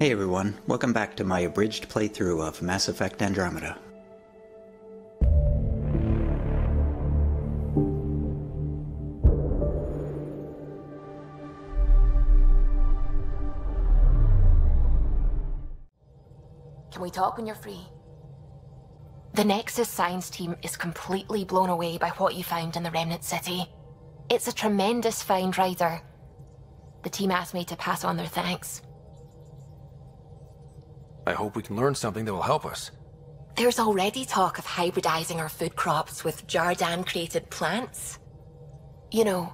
Hey everyone, welcome back to my abridged playthrough of Mass Effect Andromeda. Can we talk when you're free? The Nexus science team is completely blown away by what you found in the Remnant City. It's a tremendous find, Ryder. The team asked me to pass on their thanks. I hope we can learn something that will help us. There's already talk of hybridizing our food crops with Jardan-created plants. You know,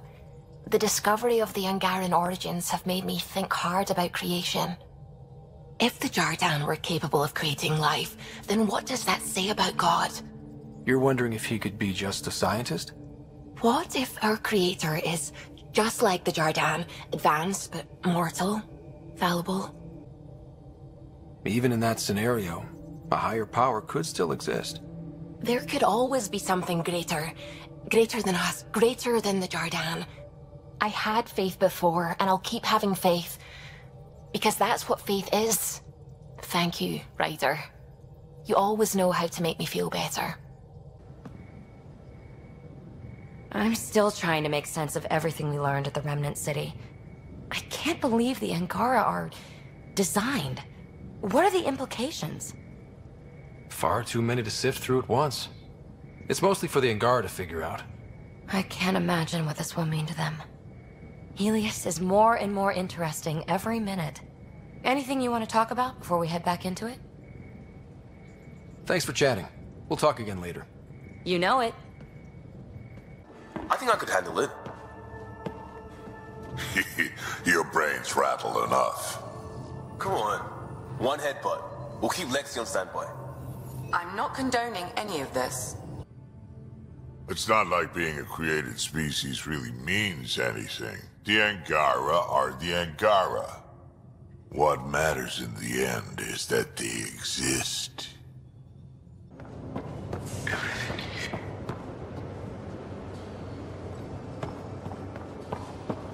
the discovery of the Angaran origins have made me think hard about creation. If the Jardan were capable of creating life, then what does that say about God? You're wondering if he could be just a scientist? What if our creator is just like the Jardan, advanced but mortal, fallible? Even in that scenario, a higher power could still exist. There could always be something greater. Greater than us, greater than the Jardan. I had faith before, and I'll keep having faith. Because that's what faith is. Thank you, Ryder. You always know how to make me feel better. I'm still trying to make sense of everything we learned at the Remnant City. I can't believe the Angara are designed. What are the implications? Far too many to sift through at once. It's mostly for the Angara to figure out. I can't imagine what this will mean to them. Helios is more and more interesting every minute. Anything you want to talk about before we head back into it? Thanks for chatting. We'll talk again later. You know it. I think I could handle it. Your brain's rattled enough. Come on. One headbutt. We'll keep Lexi on standby. I'm not condoning any of this. It's not like being a created species really means anything. The Angara are the Angara. What matters in the end is that they exist. Everything here.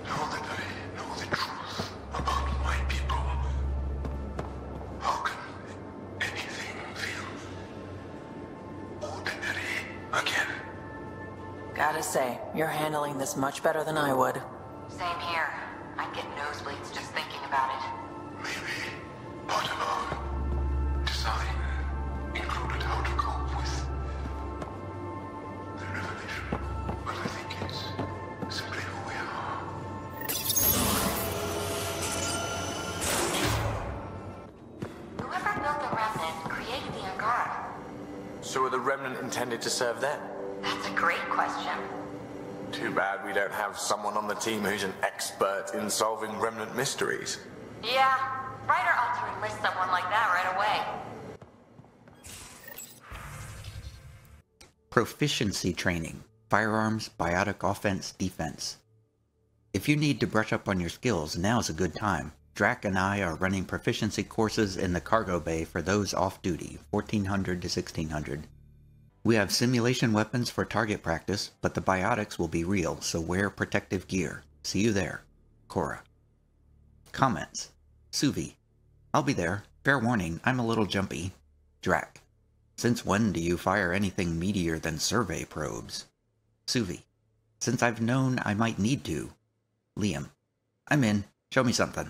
Now that I know the truth about my people, how can anything feel ordinary again? Gotta say, you're handling this much better than I would. Same here. I'd get nosebleeds just thinking about it. Maybe part of our design included how to cope with the revelation. But I think it's simply who we are. Whoever built the Remnant created the Angara. So are the Remnant intended to serve them? That's a great question. Too bad we don't have someone on the team who's an expert in solving Remnant mysteries. Yeah, Ryder ought to enlist someone like that right away. Proficiency training. Firearms, biotic offense, defense. If you need to brush up on your skills, now's a good time. Drac and I are running proficiency courses in the cargo bay for those off duty, 1400 to 1600. We have simulation weapons for target practice, but the biotics will be real, so wear protective gear. See you there. Cora. Comments. Suvi. I'll be there. Fair warning, I'm a little jumpy. Drac. Since when do you fire anything meatier than survey probes? Suvi. Since I've known I might need to. Liam. I'm in. Show me something.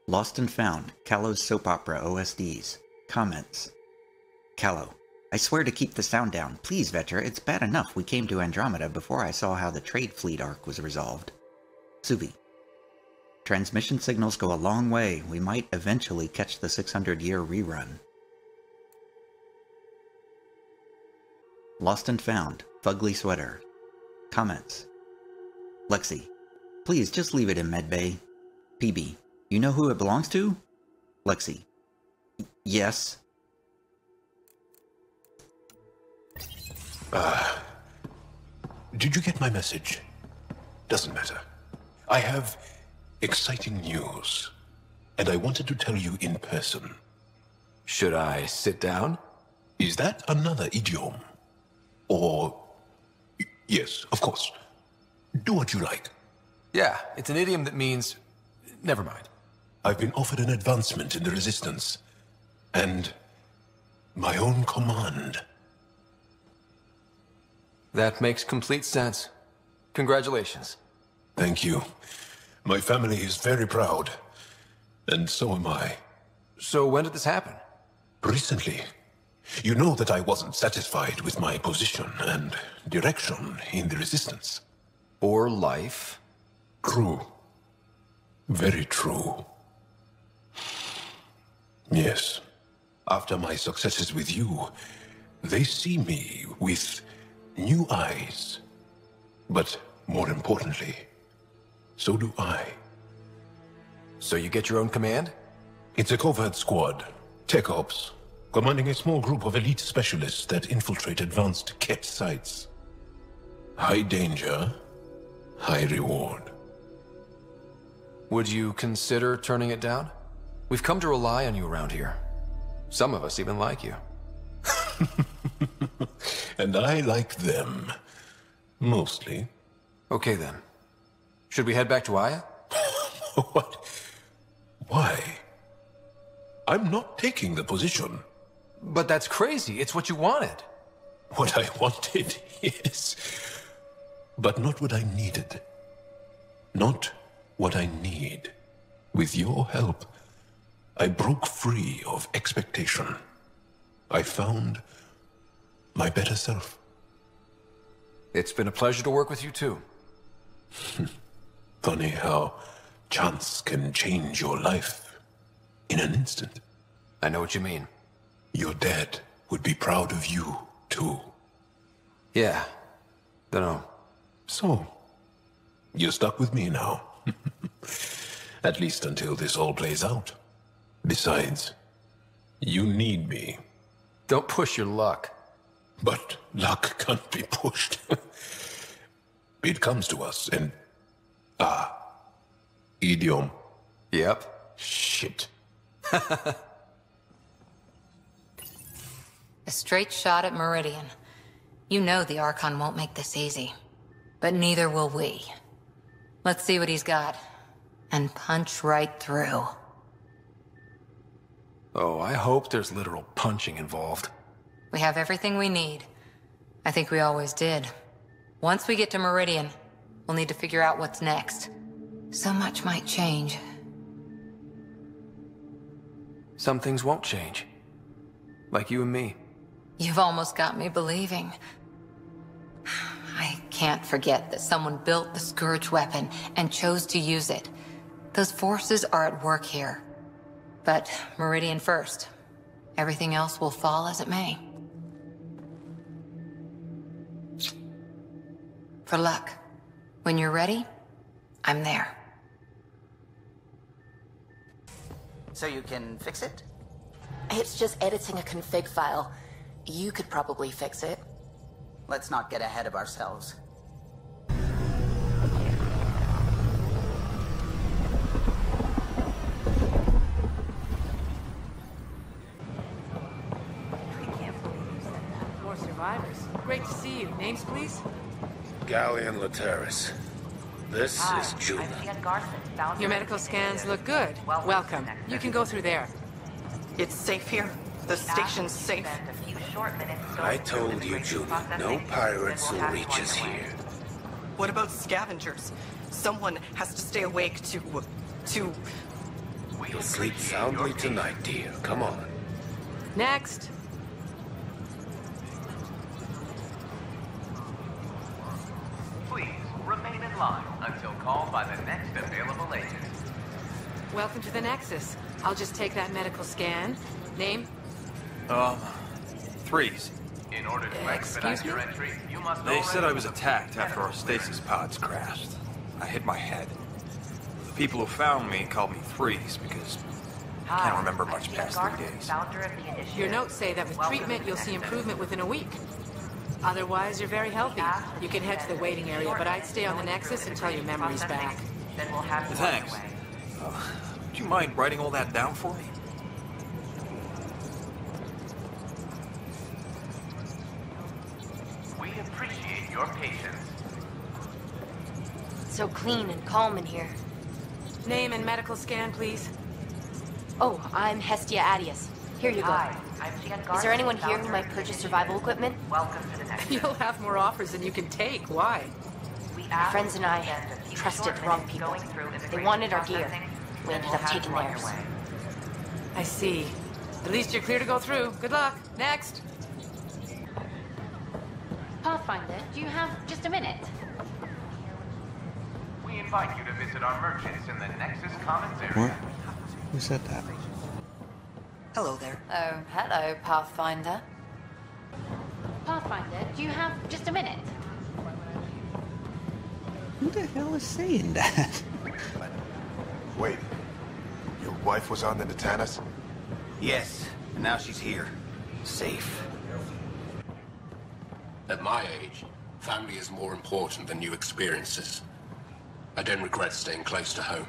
Lost and Found. Callow's Soap Opera OSDs. Comments. Callow. I swear to keep the sound down. Please, Vetra, it's bad enough we came to Andromeda before I saw how the trade fleet arc was resolved. Suvi. Transmission signals go a long way. We might eventually catch the 600-year rerun. Lost and Found. Fugly Sweater. Comments. Lexi. Please, just leave it in medbay. PB. You know who it belongs to? Lexi. Yes. Did you get my message? Doesn't matter. I have exciting news, and I wanted to tell you in person. Should I sit down? Is that another idiom? Or... Yes, of course. Do what you like. Yeah, it's an idiom that means... Never mind. I've been offered an advancement in the Resistance. And my own command. That makes complete sense. Congratulations. Thank you. My family is very proud. And so am I. So when did this happen? Recently. You know that I wasn't satisfied with my position and direction in the Resistance. Or life. True. Very true. Yes. After my successes with you, they see me with new eyes. But more importantly, so do I. So you get your own command? It's a covert squad, Tech Ops, commanding a small group of elite specialists that infiltrate advanced Ket sites. High danger, high reward. Would you consider turning it down? We've come to rely on you around here. Some of us even like you. And I like them. Mostly. Okay then. Should we head back to Aya? What? Why? I'm not taking the position. But that's crazy. It's what you wanted. What I wanted, yes. But not what I needed. Not what I need. With your help, I broke free of expectation. I found my better self. It's been a pleasure to work with you too. Funny how chance can change your life in an instant. I know what you mean. Your dad would be proud of you, too. Yeah. Dunno. So, you're stuck with me now. At least until this all plays out. Besides, you need me. Don't push your luck. But luck can't be pushed. It comes to us and... idiom. Yep. Shit. A straight shot at Meridian. You know the Archon won't make this easy. But neither will we. Let's see what he's got. And punch right through. Oh, I hope there's literal punching involved. We have everything we need. I think we always did. Once we get to Meridian, we'll need to figure out what's next. So much might change. Some things won't change. Like you and me. You've almost got me believing. I can't forget that someone built the Scourge weapon and chose to use it. Those forces are at work here. But Meridian first. Everything else will fall as it may. For luck. When you're ready, I'm there. So you can fix it? It's just editing a config file. You could probably fix it. Let's not get ahead of ourselves. More survivors. Great to see you. Names, please? Galleon Lateris. This is Judah. Your medical scans look good. Welcome. You can go through there. It's safe here. The station's safe. I told you, Judah, no pirates will reach us here. What about scavengers? Someone has to stay awake to... You'll sleep soundly tonight, dear. Come on. Next. Please remain in line until called by the next available agent. Welcome to the Nexus. I'll just take that medical scan. Name? Threes. In order to expedite your entry, you must... They said I was attacked after our stasis pods crashed. I hit my head. The people who found me called me Threes because I can't remember much past 3 days. Your notes say that with treatment, you'll see improvement within a week. Otherwise, you're very healthy. You can head to the waiting area, but I'd stay on the Nexus until your memory's back. Thanks. Would you mind writing all that down for me? We appreciate your patience. So clean and calm in here. Name and medical scan, please. Oh, I'm Hestia Adius. Here you go. Hi, I'm Giancarlo, Is there anyone here who founder might of purchase the survival equipment? Welcome to the next. You'll have more offers than you can take. Why? My friends and I trusted the wrong people. They wanted our gear. We ended up taking theirs. I see. At least you're clear to go through. Good luck. Next. Pathfinder, do you have just a minute? We invite you to visit our merchants in the Nexus Commons area. What? Who said that? Hello there. Oh, hello, Pathfinder. Pathfinder, do you have just a minute? Who the hell is saying that? Wait. Your wife was on the Natanas? Yes, and now she's here. Safe. At my age, family is more important than new experiences. I don't regret staying close to home.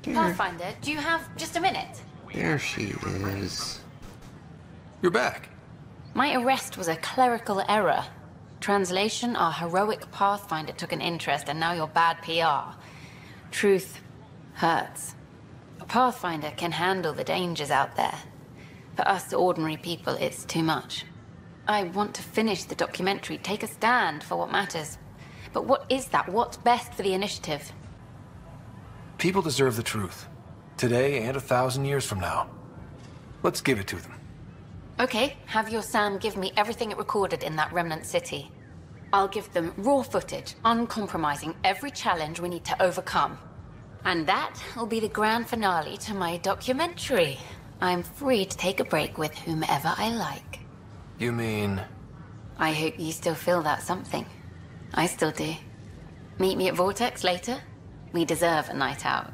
Pathfinder, do you have just a minute? There she is. You're back. My arrest was a clerical error. Translation, our heroic Pathfinder took an interest, and now you're bad PR. Truth hurts. A Pathfinder can handle the dangers out there. For us ordinary people, it's too much. I want to finish the documentary, take a stand for what matters. But what is that? What's best for the initiative? People deserve the truth. Today and 1,000 years from now. Let's give it to them. Okay, have your Sam give me everything it recorded in that remnant city. I'll give them raw footage, uncompromising every challenge we need to overcome. And that will be the grand finale to my documentary. I'm free to take a break with whomever I like. You mean... I hope you still feel that something. I still do. Meet me at Vortex later. We deserve a night out.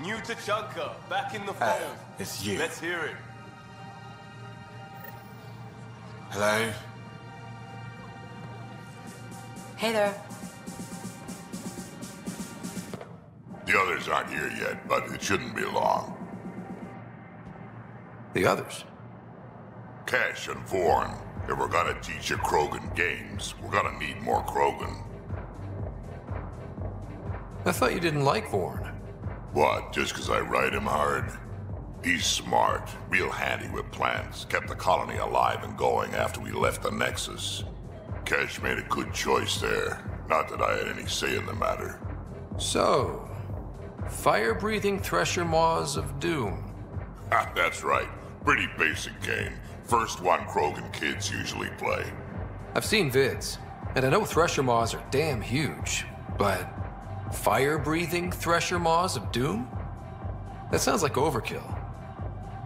New Tachanka, back in the fold. It's you. Let's hear it. Hello? Hey there. The others aren't here yet, but it shouldn't be long. The others? Cash and Vorn. If we're gonna teach you Krogan games, we're gonna need more Krogan. I thought you didn't like Vorn. What, just 'cause I ride him hard? He's smart, real handy with plans, kept the colony alive and going after we left the Nexus. Cash made a good choice there. Not that I had any say in the matter. So, fire-breathing Thresher Maws of Doom. That's right. Pretty basic game. First one Krogan kids usually play. I've seen vids, and I know Thresher Maws are damn huge, but fire-breathing Thresher Maws of Doom? That sounds like overkill.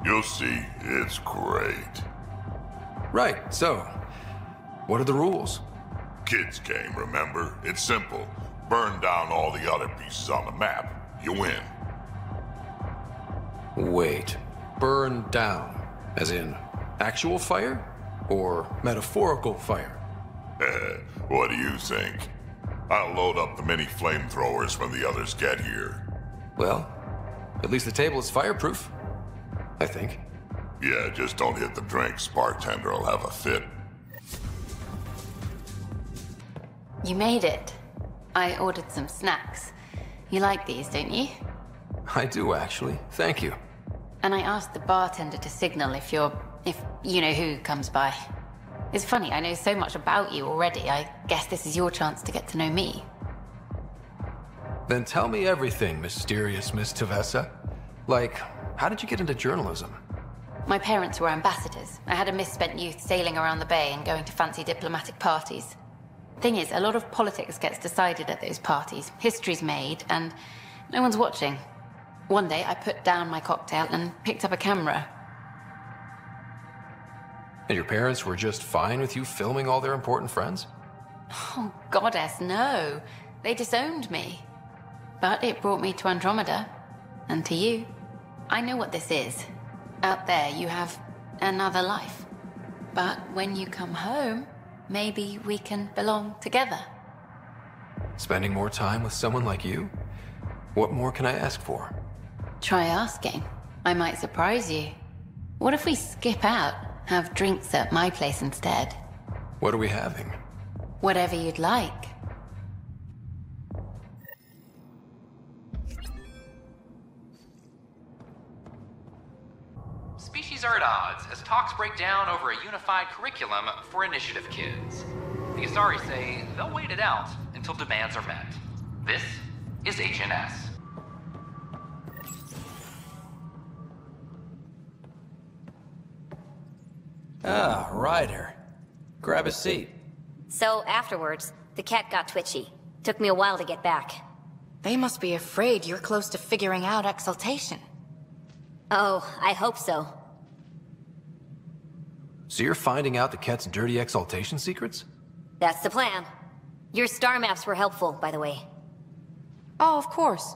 You'll see, it's great. Right, so, what are the rules? Kids game, remember? It's simple. Burn down all the other pieces on the map. You win. Wait, burn down, as in actual fire? Or metaphorical fire? What do you think? I'll load up the mini flamethrowers when the others get here. Well, at least the table is fireproof, I think. Yeah, just don't hit the drinks. Bartender will have a fit. You made it. I ordered some snacks. You like these, don't you? I do, actually. Thank you. And I asked the bartender to signal if you know who comes by. It's funny, I know so much about you already. I guess this is your chance to get to know me. Then tell me everything, mysterious Miss Tavessa. Like, how did you get into journalism? My parents were ambassadors. I had a misspent youth sailing around the bay and going to fancy diplomatic parties. Thing is, a lot of politics gets decided at those parties. History's made, and no one's watching. One day, I put down my cocktail and picked up a camera. And your parents were just fine with you filming all their important friends? Oh, goddess, no. They disowned me. But it brought me to Andromeda. And to you. I know what this is. Out there, you have another life. But when you come home, maybe we can belong together. Spending more time with someone like you? What more can I ask for? Try asking. I might surprise you. What if we skip out, have drinks at my place instead? What are we having? Whatever you'd like. these are at odds as talks break down over a unified curriculum for initiative kids. The Asari say they'll wait it out until demands are met. This is HNS. Ah, Ryder. Grab a seat. So afterwards, the cat got twitchy. Took me a while to get back. They must be afraid you're close to figuring out exaltation. Oh, I hope so. So you're finding out the cat's dirty exaltation secrets? That's the plan. Your star maps were helpful, by the way. Oh, of course.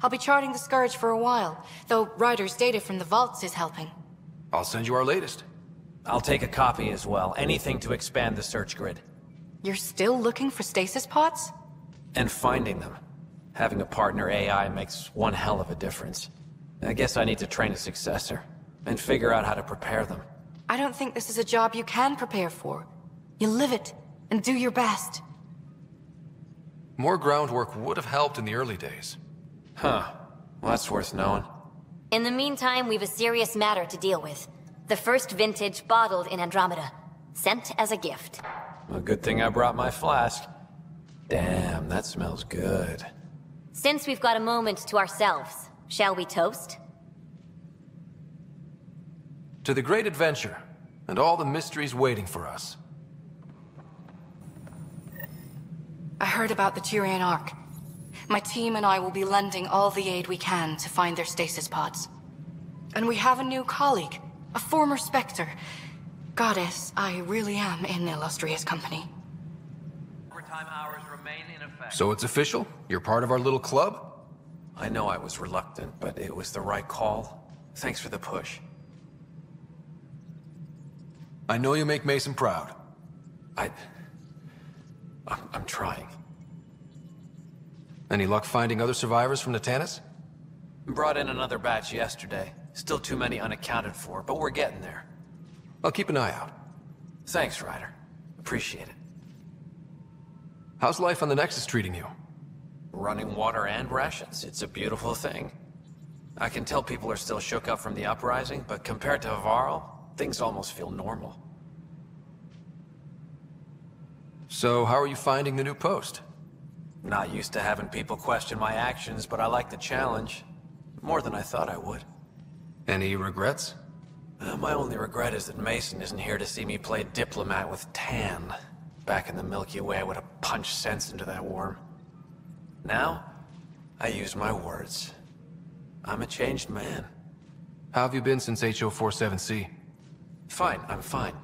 I'll be charting the Scourge for a while, though Ryder's data from the vaults is helping. I'll send you our latest. I'll take a copy as well. Anything to expand the search grid. You're still looking for stasis pods? And finding them. Having a partner AI makes one hell of a difference. I guess I need to train a successor, and figure out how to prepare them. I don't think this is a job you can prepare for. You live it, and do your best. More groundwork would have helped in the early days. Huh. Well, that's worth knowing. In the meantime, we've a serious matter to deal with. The first vintage bottled in Andromeda. Sent as a gift. A good thing I brought my flask. Damn, that smells good. Since we've got a moment to ourselves, shall we toast? To the great adventure, and all the mysteries waiting for us. I heard about the Tyrian Ark. My team and I will be lending all the aid we can to find their stasis pods. And we have a new colleague, a former Spectre. Goddess, I really am in illustrious company. Overtime hours remain in effect. So it's official? You're part of our little club? I know I was reluctant, but it was the right call. Thanks for the push. I know you make Mason proud. I'm trying. Any luck finding other survivors from Natanis? Brought in another batch yesterday. Still too many unaccounted for, but we're getting there. I'll keep an eye out. Thanks, Ryder. Appreciate it. How's life on the Nexus treating you? Running water and rations. It's a beautiful thing. I can tell people are still shook up from the uprising, but compared to Varl, things almost feel normal. So, how are you finding the new post? Not used to having people question my actions, but I like the challenge. More than I thought I would. Any regrets? My only regret is that Mason isn't here to see me play diplomat with Tan. Back in the Milky Way, I would have punched sense into that worm. Now, I use my words. I'm a changed man. How have you been since HO47C? Fine, I'm fine.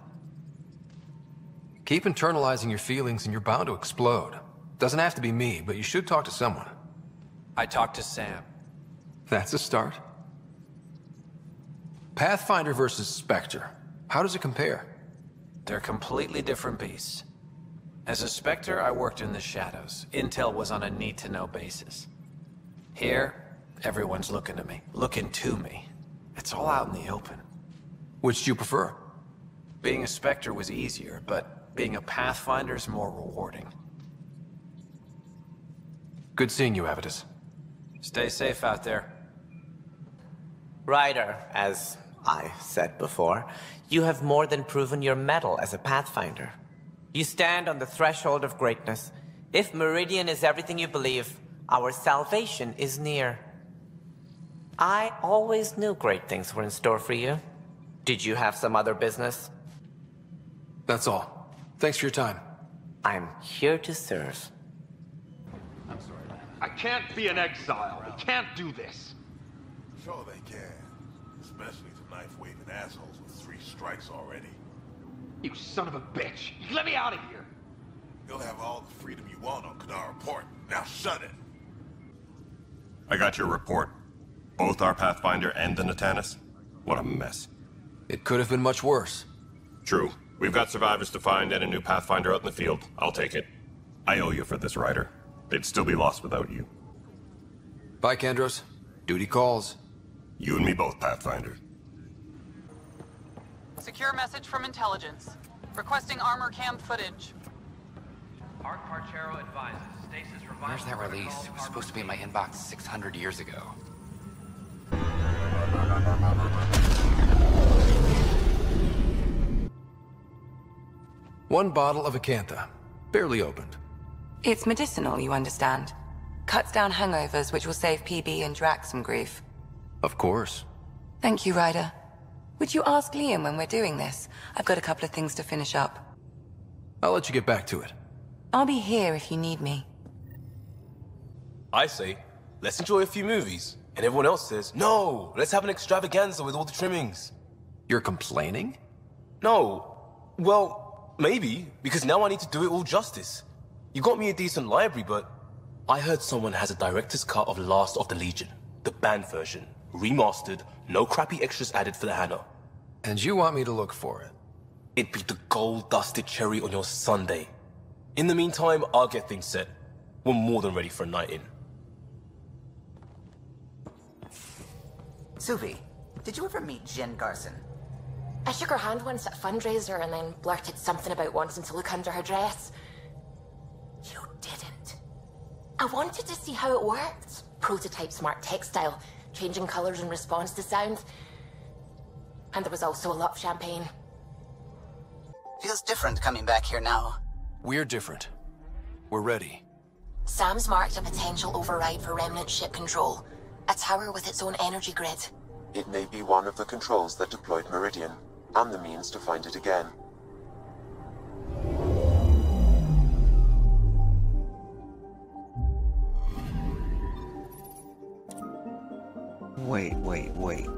Keep internalizing your feelings and you're bound to explode. Doesn't have to be me, but you should talk to someone. I talked to Sam. That's a start. Pathfinder versus Spectre. How does it compare? They're completely different beasts. As a Spectre, I worked in the shadows. Intel was on a need-to-know basis. Here, everyone's looking to me. Looking to me. It's all out in the open. Which do you prefer? Being a Spectre was easier, but being a Pathfinder's more rewarding. Good seeing you, Avitus. Stay safe out there. Ryder, as I said before, you have more than proven your mettle as a Pathfinder. You stand on the threshold of greatness. If Meridian is everything you believe, our salvation is near. I always knew great things were in store for you. Did you have some other business? That's all. Thanks for your time. I'm here to serve. I'm sorry, I can't be an exile. I can't do this. Sure they can. Especially to knife-waving assholes with 3 strikes already. You son of a bitch. Let me out of here. You'll have all the freedom you want on Kanara Port. Now shut it. I got your report. Both our Pathfinder and the Natanis. What a mess. It could have been much worse. True. We've got survivors to find and a new Pathfinder out in the field. I'll take it. I owe you for this, Ryder. They'd still be lost without you. Bye, Kandros. Duty calls. You and me both, Pathfinder. Secure message from intelligence. Requesting armor cam footage. Art Parchero advises stasis revival. Where's that release? It was supposed to be in my inbox 600 years ago. One bottle of Acantha, barely opened. It's medicinal, you understand. Cuts down hangovers, which will save PB and Drax some grief. Of course. Thank you, Ryder. Would you ask Liam when we're doing this? I've got a couple of things to finish up. I'll let you get back to it. I'll be here if you need me. I say, let's enjoy a few movies. And everyone else says, no, let's have an extravaganza with all the trimmings. You're complaining? No. Well, maybe, because now I need to do it all justice. You got me a decent library, but I heard someone has a director's cut of Last of the Legion. The banned version. Remastered, no crappy extras added for the Hannah. And you want me to look for it? It'd be the gold-dusted cherry on your sundae. In the meantime, I'll get things set. We're more than ready for a night in. Suvi, did you ever meet Jen Garson? I shook her hand once at a fundraiser and then blurted something about wanting to look under her dress. You didn't. I wanted to see how it worked. Prototype smart textile, changing colors in response to sound. And there was also a lot of champagne. Feels different coming back here now. We're different. We're ready. Sam's marked a potential override for Remnant ship control. A tower with its own energy grid. It may be one of the controls that deployed Meridian, and the means to find it again. Wait.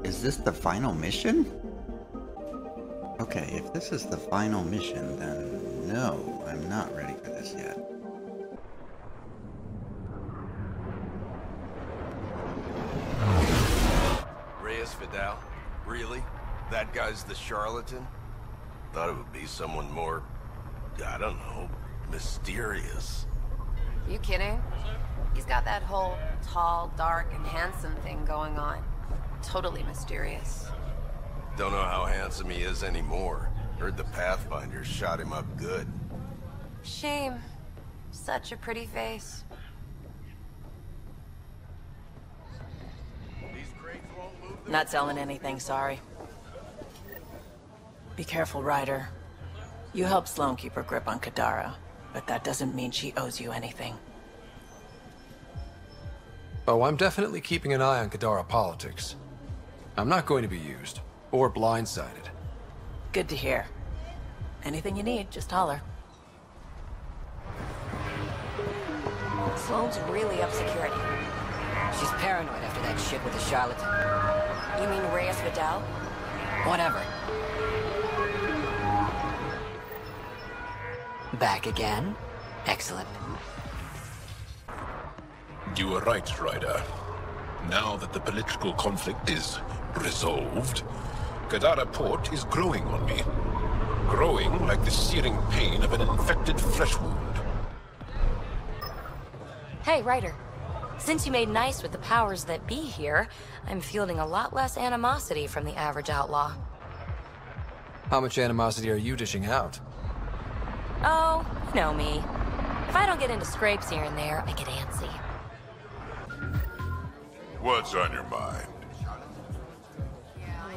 Is this the final mission? Okay, if this is the final mission, then no, I'm not ready for this yet. Reyes Vidal? Really? That guy's the charlatan? Thought it would be someone more, I don't know, mysterious. You kidding? He's got that whole tall, dark, and handsome thing going on. Totally mysterious. Don't know how handsome he is anymore. Heard the Pathfinder shot him up good. Shame. Such a pretty face. Not selling anything, sorry. Be careful, Ryder. You helped Sloane keep her grip on Kadara, but that doesn't mean she owes you anything. Oh, I'm definitely keeping an eye on Kadara politics. I'm not going to be used, or blindsided. Good to hear. Anything you need, just holler. Sloane's really up security. She's paranoid after that shit with the charlatan. You mean Reyes Vidal? Whatever. Back again? Excellent. You were right, Ryder. Now that the political conflict is resolved, Kadara Port is growing on me. Growing like the searing pain of an infected flesh wound. Hey, Ryder. Since you made nice with the powers that be here, I'm fielding a lot less animosity from the average outlaw. How much animosity are you dishing out? Oh, you know me. If I don't get into scrapes here and there, I get antsy. What's on your mind?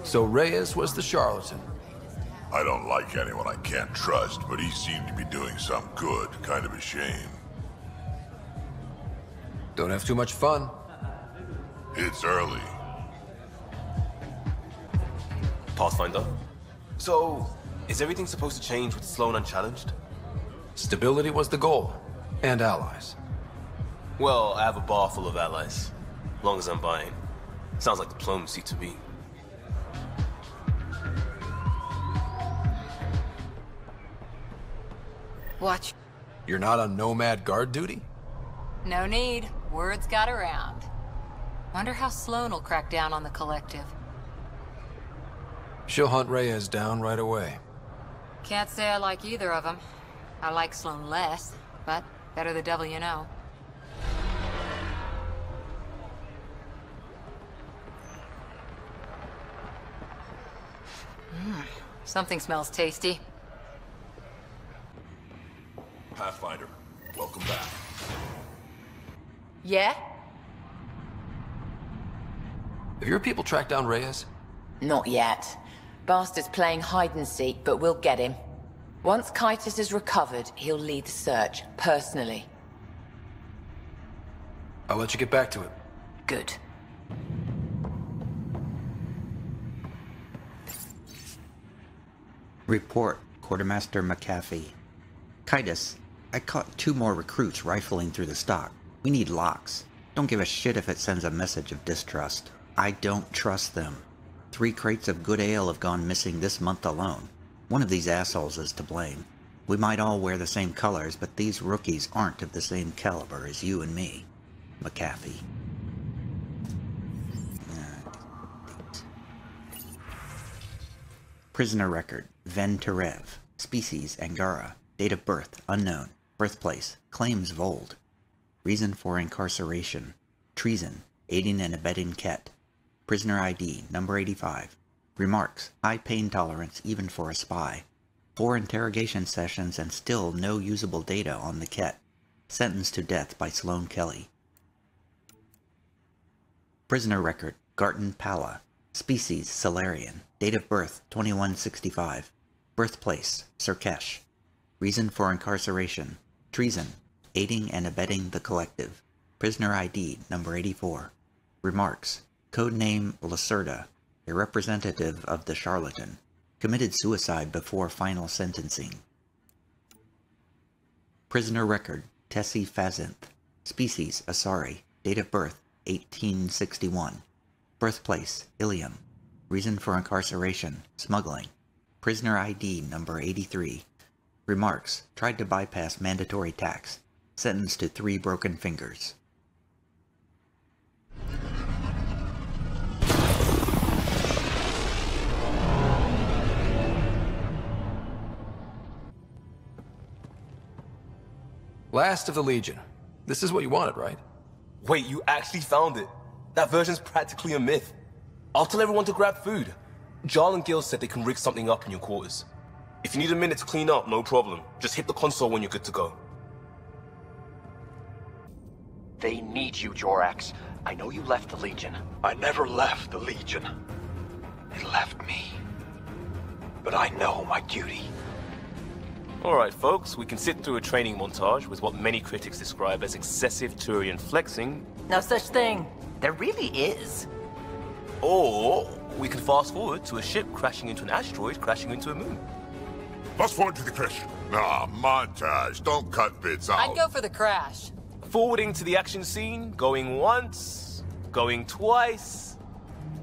So Reyes was the charlatan. I don't like anyone I can't trust, but he seemed to be doing some good. Kind of a shame. Don't have too much fun. It's early. Pathfinder? So, is everything supposed to change with Sloane unchallenged? Stability was the goal. And allies. Well, I have a bar full of allies. As long as I'm buying. Sounds like diplomacy to me. Watch. You're not on Nomad guard duty? No need. Words got around. Wonder how Sloane will crack down on the collective. She'll hunt Reyes down right away. Can't say I like either of them. I like Sloane less, but better the devil you know. Something smells tasty. Pathfinder, welcome back. Yeah? Have your people tracked down Reyes? Not yet. Bastard's playing hide and seek, but we'll get him. Once Kitus is recovered, he'll lead the search, personally. I'll let you get back to it. Good. Report, Quartermaster McAfee. Kitus, I caught 2 more recruits rifling through the stock. We need locks. Don't give a shit if it sends a message of distrust. I don't trust them. 3 crates of good ale have gone missing this month alone. One of these assholes is to blame. We might all wear the same colors, but these rookies aren't of the same caliber as you and me. McAfee. Prisoner record, Ven Terev. Species, Angara. Date of birth, unknown. Birthplace, claims Vold. Reason for incarceration, treason, aiding and abetting Ket. Prisoner ID, number 85. Remarks, high pain tolerance even for a spy. 4 interrogation sessions and still no usable data on the Ket. Sentenced to death by Sloane Kelly. Prisoner record, Garton Pala. Species, Solarian. Date of birth, 2165. Birthplace, Sirkesh. Reason for incarceration, treason, aiding and abetting the collective. Prisoner ID, number 84. Remarks, codename Lacerda, a representative of the Charlatan. Committed suicide before final sentencing. Prisoner record, Tessie Fazinth. Species, Asari. Date of birth, 1861. Birthplace, Ilium. Reason for incarceration, smuggling. Prisoner ID, number 83. Remarks, tried to bypass mandatory tax. Sentenced to 3 broken fingers. Last of the Legion. This is what you wanted, right? Wait, you actually found it? That version's practically a myth. I'll tell everyone to grab food. Jarl and Gil said they can rig something up in your quarters. If you need a minute to clean up, no problem. Just hit the console when you're good to go. They need you, Jorax. I know you left the Legion. I never left the Legion. It left me. But I know my duty. Alright folks, we can sit through a training montage with what many critics describe as excessive Turian flexing. No such thing. There really is. Or we can fast forward to a ship crashing into an asteroid crashing into a moon. Fast forward to the crash. Nah, montage. Don't cut bits out. I'd go for the crash. Forwarding to the action scene, going once, going twice.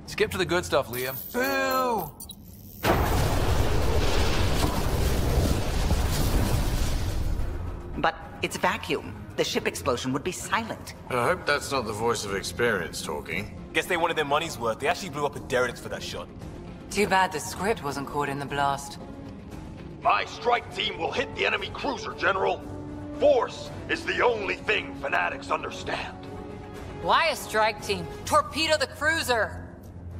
Skip to the good stuff, Liam. Boo! But it's vacuum. The ship explosion would be silent. I hope that's not the voice of experience talking. Guess they wanted their money's worth. They actually blew up a derelict for that shot. Too bad the script wasn't caught in the blast. My strike team will hit the enemy cruiser, General. Force is the only thing fanatics understand. Why a strike team? Torpedo the cruiser!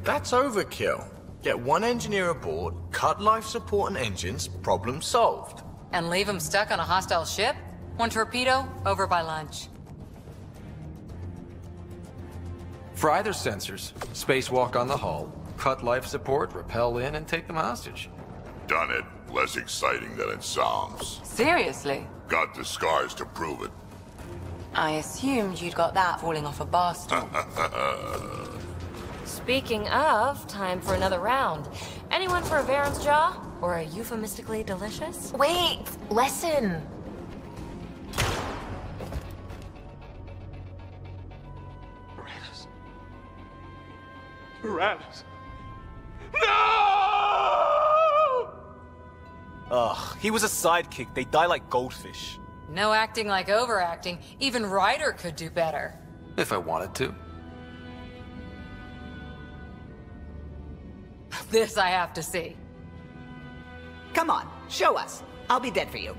That's overkill. Get 1 engineer aboard, cut life support and engines, problem solved. And leave them stuck on a hostile ship? 1 torpedo, over by lunch. Fry their sensors, spacewalk on the hull, cut life support, rappel in, and take them hostage. Done it. Less exciting than it sounds. Seriously? Got the scars to prove it. I assumed you'd got that falling off a bar stool. Speaking of, time for another round. Anyone for a Baron's Jaw? Or a euphemistically delicious? Wait! Listen! Tyrannus. Ugh, he was a sidekick. They die like goldfish. No acting like overacting. Even Ryder could do better. If I wanted to. This I have to see. Come on, show us. I'll be dead for you.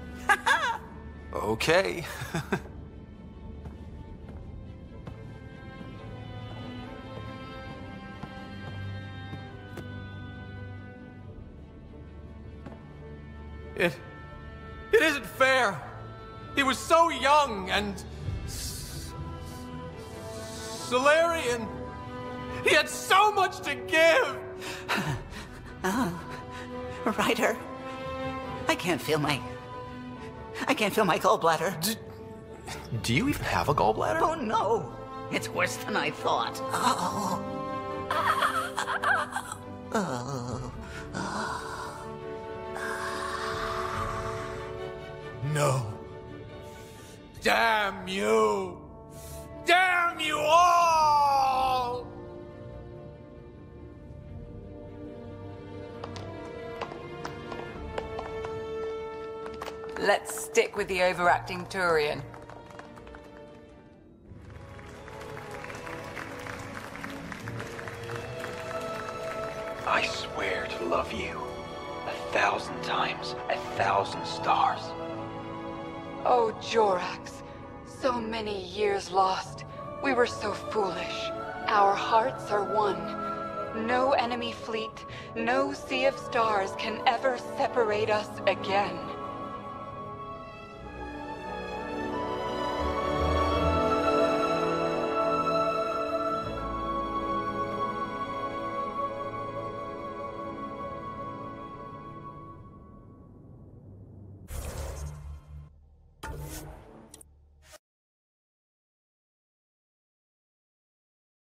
Okay. It isn't fair. He was so young and Solarian. He had so much to give. Oh, Ryder. I can't feel my gallbladder. Do you even have a gallbladder? Oh no! It's worse than I thought. Oh. No. Damn you! Damn you all! Let's stick with the overacting Turian. I swear to love you 1,000 times, 1,000 stars. Oh, Jorax. So many years lost. We were so foolish. Our hearts are one. No enemy fleet, no sea of stars can ever separate us again.